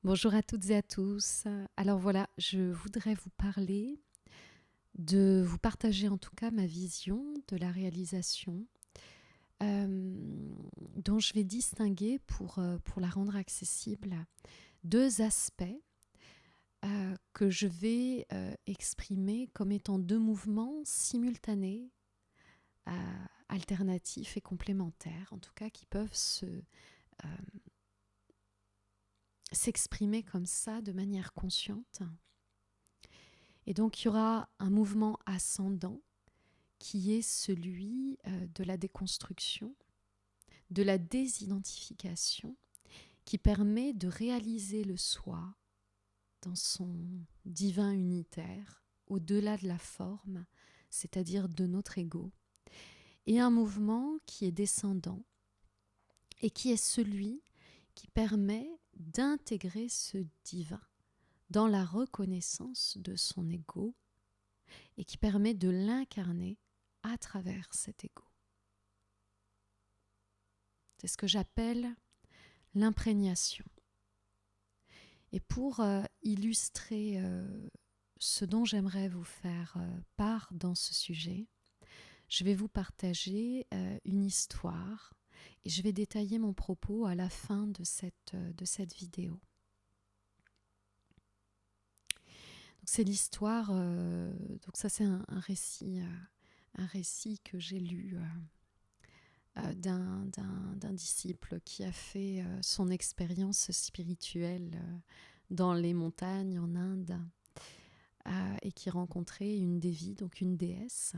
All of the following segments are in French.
Bonjour à toutes et à tous. Alors voilà, je voudrais vous partager en tout cas ma vision de la réalisation, dont je vais distinguer pour la rendre accessible deux aspects que je vais exprimer comme étant deux mouvements simultanés, alternatifs et complémentaires, en tout cas qui peuvent s'exprimer comme ça de manière consciente. Et donc, il y aura un mouvement ascendant qui est celui de la déconstruction, de la désidentification, qui permet de réaliser le soi dans son divin unitaire, au-delà de la forme, c'est-à-dire de notre ego, et un mouvement qui est descendant et qui est celui qui permet d'intégrer ce divin dans la reconnaissance de son ego et qui permet de l'incarner à travers cet ego. C'est ce que j'appelle l'imprégnation. Et pour illustrer ce dont j'aimerais vous faire part dans ce sujet, je vais vous partager une histoire et je vais détailler mon propos à la fin de cette vidéo. Donc c'est l'histoire, donc ça c'est un récit que j'ai lu d'un disciple qui a fait son expérience spirituelle dans les montagnes en Inde et qui rencontrait une dévi, donc une déesse.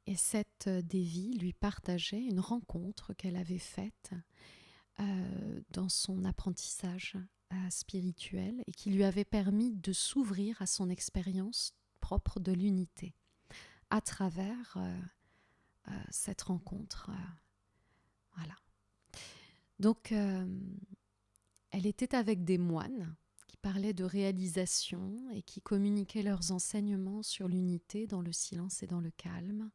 Et cette dévi lui partageait une rencontre qu'elle avait faite dans son apprentissage spirituel et qui lui avait permis de s'ouvrir à son expérience propre de l'unité à travers cette rencontre. Voilà. Donc, elle était avec des moines qui parlaient de réalisation et qui communiquaient leurs enseignements sur l'unité dans le silence et dans le calme,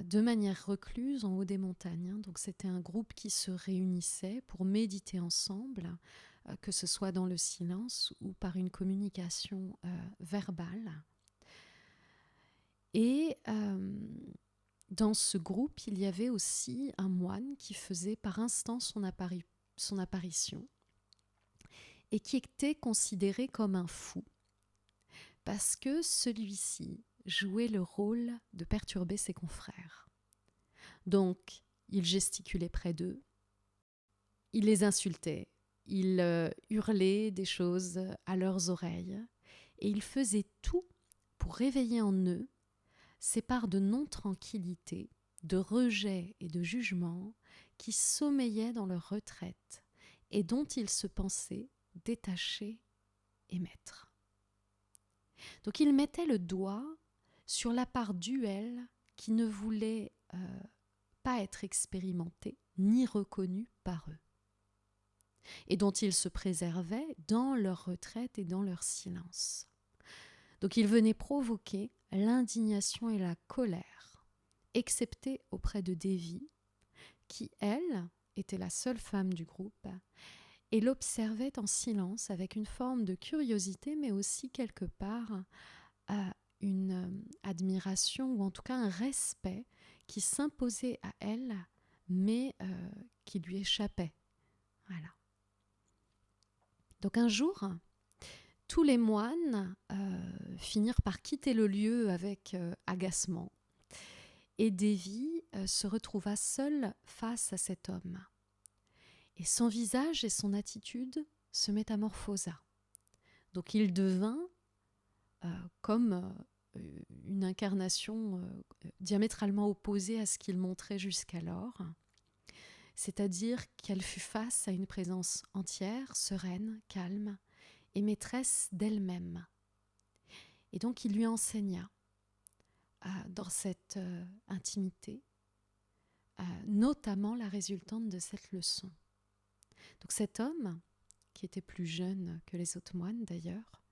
de manière recluse en haut des montagnes. Donc, c'était un groupe qui se réunissait pour méditer ensemble, que ce soit dans le silence ou par une communication verbale. Et dans ce groupe, il y avait aussi un moine qui faisait par instant son apparition et qui était considéré comme un fou parce que celui-ci jouait le rôle de perturber ses confrères. Donc, il gesticulait près d'eux, il les insultait, il hurlait des choses à leurs oreilles et il faisait tout pour réveiller en eux ces parts de non-tranquillité, de rejet et de jugement qui sommeillaient dans leur retraite et dont ils se pensaient détachés et maîtres. Donc il mettait le doigt sur la part duelle qui ne voulait pas être expérimentée ni reconnue par eux et dont ils se préservaient dans leur retraite et dans leur silence. Donc il venait provoquer l'indignation et la colère, excepté auprès de Devi, qui, elle, était la seule femme du groupe, et l'observait en silence avec une forme de curiosité, mais aussi quelque part une admiration ou en tout cas un respect qui s'imposait à elle, mais qui lui échappait. Voilà. Donc un jour, tous les moines finirent par quitter le lieu avec agacement. Et Devi se retrouva seule face à cet homme. Et son visage et son attitude se métamorphosa. Donc il devint comme une incarnation diamétralement opposée à ce qu'il montrait jusqu'alors. C'est-à-dire qu'elle fut face à une présence entière, sereine, calme et maîtresse d'elle-même. Et donc il lui enseigna dans cette intimité, notamment la résultante de cette leçon. Donc cet homme, qui était plus jeune que les autres moines d'ailleurs,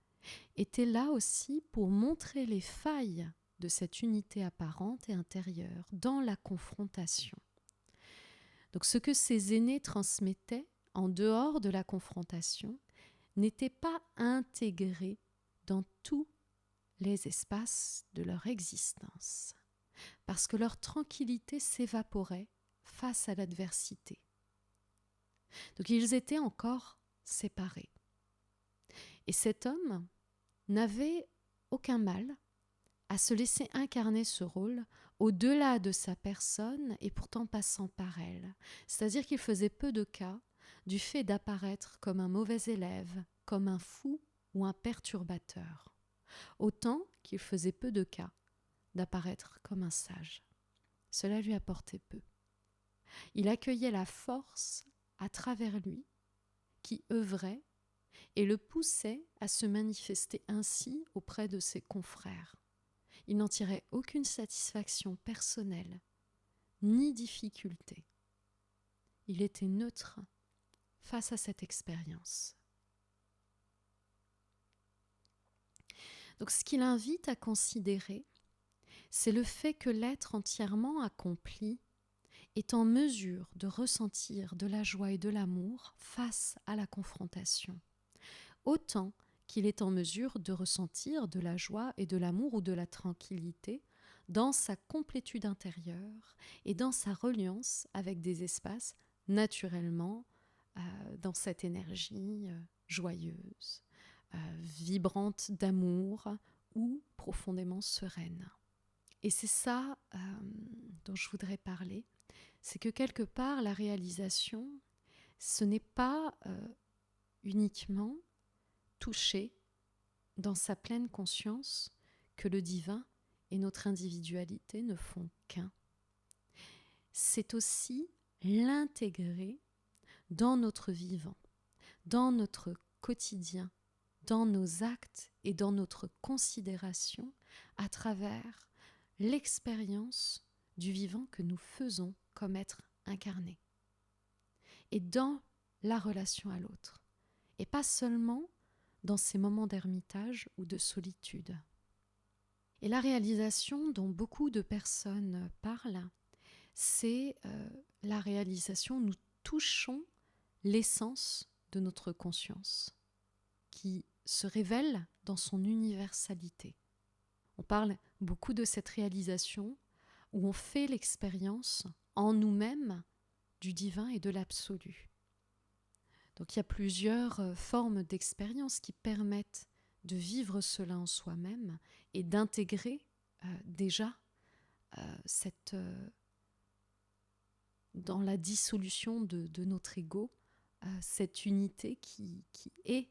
était là aussi pour montrer les failles de cette unité apparente et intérieure dans la confrontation. Donc ce que ses aînés transmettaient en dehors de la confrontation, n'étaient pas intégrés dans tous les espaces de leur existence, parce que leur tranquillité s'évaporait face à l'adversité. Donc ils étaient encore séparés. Et cet homme n'avait aucun mal à se laisser incarner ce rôle au-delà de sa personne et pourtant passant par elle. C'est-à-dire qu'il faisait peu de cas du fait d'apparaître comme un mauvais élève, comme un fou ou un perturbateur, autant qu'il faisait peu de cas d'apparaître comme un sage. Cela lui apportait peu. Il accueillait la force à travers lui qui œuvrait et le poussait à se manifester ainsi auprès de ses confrères. Il n'en tirait aucune satisfaction personnelle, ni difficulté. Il était neutre face à cette expérience. Donc ce qu'il invite à considérer, c'est le fait que l'être entièrement accompli est en mesure de ressentir de la joie et de l'amour face à la confrontation, autant qu'il est en mesure de ressentir de la joie et de l'amour ou de la tranquillité dans sa complétude intérieure et dans sa reliance avec des espaces naturellement dans cette énergie joyeuse, vibrante d'amour ou profondément sereine. Et c'est ça dont je voudrais parler, c'est que quelque part la réalisation, ce n'est pas uniquement toucher dans sa pleine conscience que le divin et notre individualité ne font qu'un. C'est aussi l'intégrer dans notre vivant, dans notre quotidien, dans nos actes et dans notre considération à travers l'expérience du vivant que nous faisons comme être incarné. Et dans la relation à l'autre. Et pas seulement dans ces moments d'ermitage ou de solitude. Et la réalisation dont beaucoup de personnes parlent, c'est la réalisation où nous touchons l'essence de notre conscience, qui se révèle dans son universalité. On parle beaucoup de cette réalisation où on fait l'expérience en nous-mêmes du divin et de l'absolu. Donc il y a plusieurs formes d'expérience qui permettent de vivre cela en soi-même et d'intégrer déjà dans la dissolution de notre ego, cette unité qui est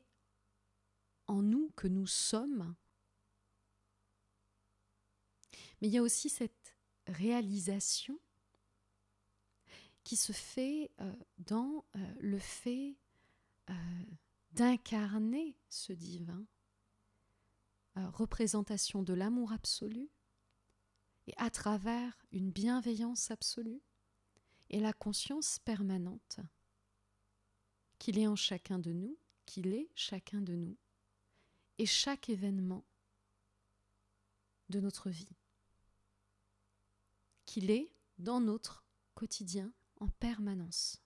en nous, que nous sommes. Mais il y a aussi cette réalisation qui se fait dans le fait d'incarner ce divin, représentation de l'amour absolu, et à travers une bienveillance absolue et la conscience permanente qu'il est en chacun de nous, qu'il est chacun de nous, et chaque événement de notre vie, qu'il est dans notre quotidien en permanence.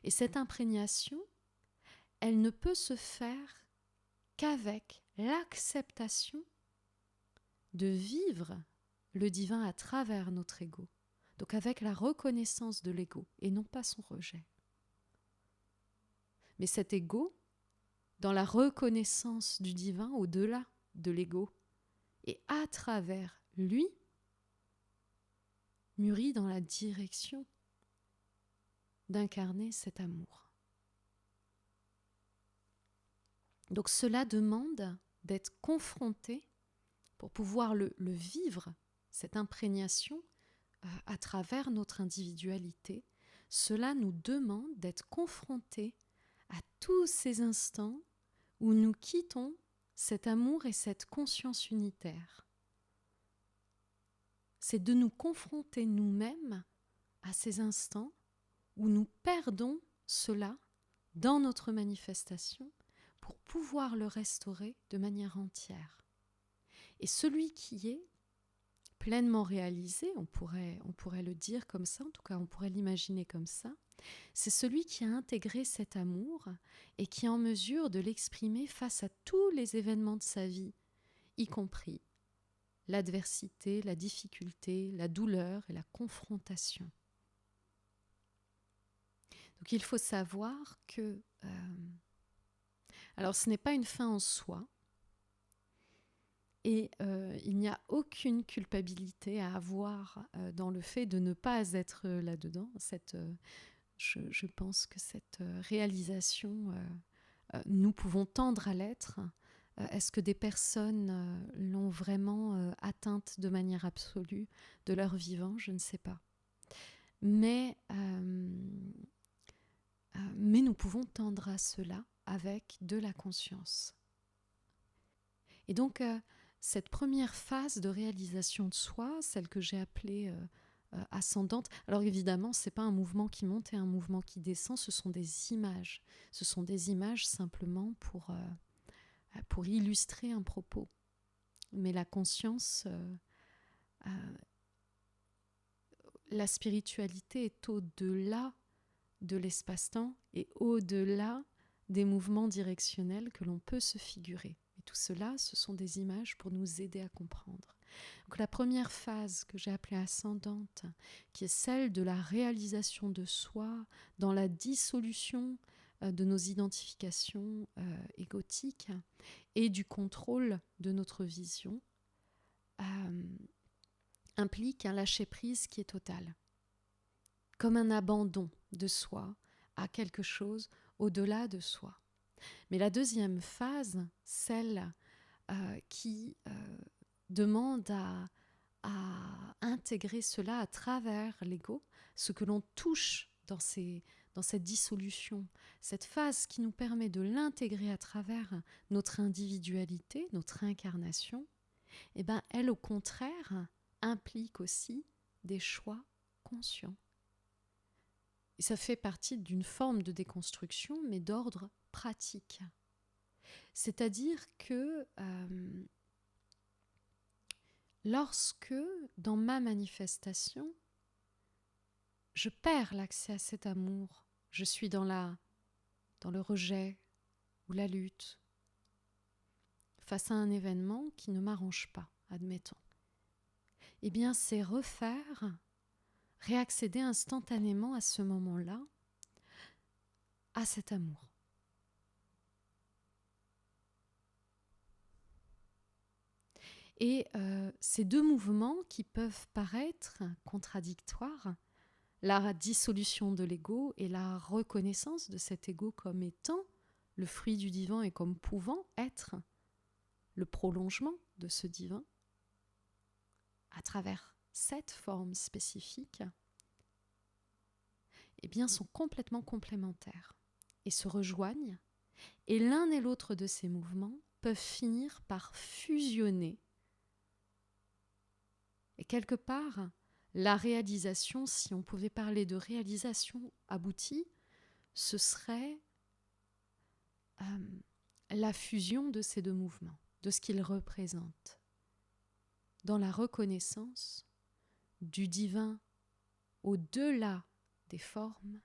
Et cette imprégnation, elle ne peut se faire qu'avec l'acceptation de vivre le divin à travers notre ego, donc avec la reconnaissance de l'ego et non pas son rejet. Mais cet ego, dans la reconnaissance du divin au-delà de l'ego et à travers lui, mûrit dans la direction d'incarner cet amour. Donc cela demande d'être confronté pour pouvoir le vivre, cette imprégnation à travers notre individualité. Cela nous demande d'être confrontés à tous ces instants où nous quittons cet amour et cette conscience unitaire. C'est de nous confronter nous-mêmes à ces instants où nous perdons cela dans notre manifestation pour pouvoir le restaurer de manière entière. Et celui qui est pleinement réalisé, on pourrait le dire comme ça, en tout cas on pourrait l'imaginer comme ça, C'est celui qui a intégré cet amour et qui est en mesure de l'exprimer face à tous les événements de sa vie, y compris l'adversité, la difficulté, la douleur et la confrontation. Donc il faut savoir que alors ce n'est pas une fin en soi et il n'y a aucune culpabilité à avoir dans le fait de ne pas être là-dedans. Je pense que cette réalisation, nous pouvons tendre à l'être. Est-ce que des personnes l'ont vraiment atteinte de manière absolue de leur vivant? Je ne sais pas. Mais nous pouvons tendre à cela avec de la conscience. Et donc, cette première phase de réalisation de soi, celle que j'ai appelée ascendante, alors évidemment, ce n'est pas un mouvement qui monte et un mouvement qui descend, ce sont des images. Ce sont des images simplement pour illustrer un propos. Mais la conscience, la spiritualité est au-delà de l'espace-temps et au-delà des mouvements directionnels que l'on peut se figurer. Et tout cela, ce sont des images pour nous aider à comprendre. Donc la première phase que j'ai appelée ascendante, qui est celle de la réalisation de soi dans la dissolution de nos identifications égotiques et du contrôle de notre vision, implique un lâcher-prise qui est total, comme un abandon de soi à quelque chose au-delà de soi. Mais la deuxième phase, celle qui demande à intégrer cela à travers l'ego, ce que l'on touche dans cette dissolution, cette phase qui nous permet de l'intégrer à travers notre individualité, notre incarnation, eh ben, elle, au contraire, implique aussi des choix conscients. Et ça fait partie d'une forme de déconstruction, mais d'ordre pratique. C'est-à-dire que lorsque, dans ma manifestation, je perds l'accès à cet amour, je suis dans le rejet ou la lutte, face à un événement qui ne m'arrange pas, admettons, eh bien c'est réaccéder instantanément à ce moment-là, à cet amour. Et ces deux mouvements qui peuvent paraître contradictoires, la dissolution de l'ego et la reconnaissance de cet ego comme étant le fruit du divin et comme pouvant être le prolongement de ce divin, à travers cette forme spécifique, eh bien, sont complètement complémentaires et se rejoignent. Et l'un et l'autre de ces mouvements peuvent finir par fusionner. Et quelque part, la réalisation, si on pouvait parler de réalisation aboutie, ce serait la fusion de ces deux mouvements, de ce qu'ils représentent, dans la reconnaissance du divin au-delà des formes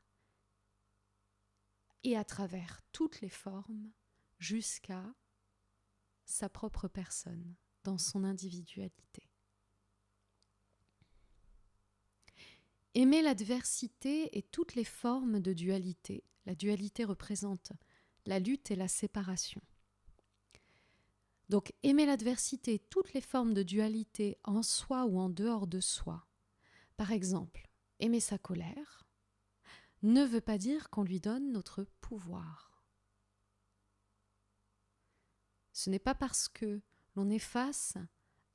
et à travers toutes les formes jusqu'à sa propre personne, dans son individualité. Aimer l'adversité et toutes les formes de dualité. La dualité représente la lutte et la séparation. Donc aimer l'adversité et toutes les formes de dualité en soi ou en dehors de soi. Par exemple, aimer sa colère ne veut pas dire qu'on lui donne notre pouvoir. Ce n'est pas parce que l'on est face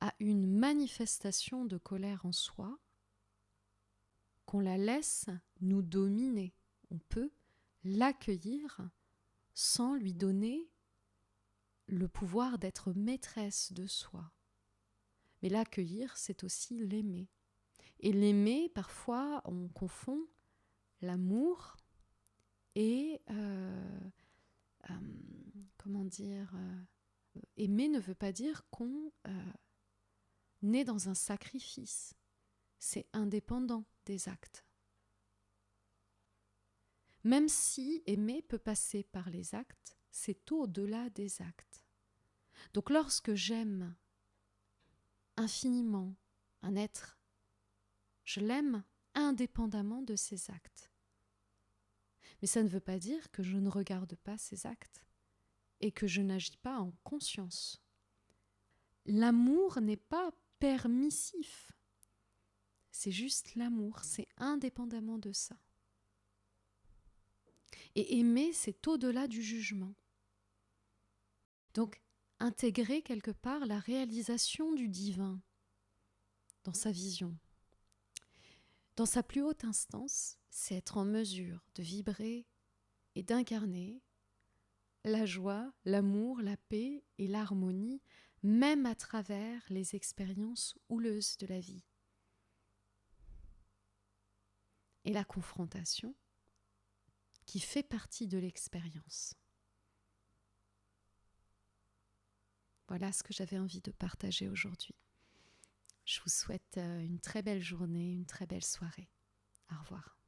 à une manifestation de colère en soi qu'on la laisse nous dominer. On peut l'accueillir sans lui donner le pouvoir d'être maîtresse de soi. Mais l'accueillir, c'est aussi l'aimer. Et l'aimer, parfois, on confond l'amour et aimer ne veut pas dire qu'on est dans un sacrifice. C'est indépendant des actes. Même si aimer peut passer par les actes, c'est au-delà des actes. Donc lorsque j'aime infiniment un être, je l'aime indépendamment de ses actes. Mais ça ne veut pas dire que je ne regarde pas ses actes et que je n'agis pas en conscience. L'amour n'est pas permissif. C'est juste l'amour, c'est indépendamment de ça. Et aimer, c'est au-delà du jugement. Donc, intégrer quelque part la réalisation du divin dans sa vision. Dans sa plus haute instance, c'est être en mesure de vibrer et d'incarner la joie, l'amour, la paix et l'harmonie, même à travers les expériences houleuses de la vie. Et la confrontation, qui fait partie de l'expérience. Voilà ce que j'avais envie de partager aujourd'hui. Je vous souhaite une très belle journée, une très belle soirée. Au revoir.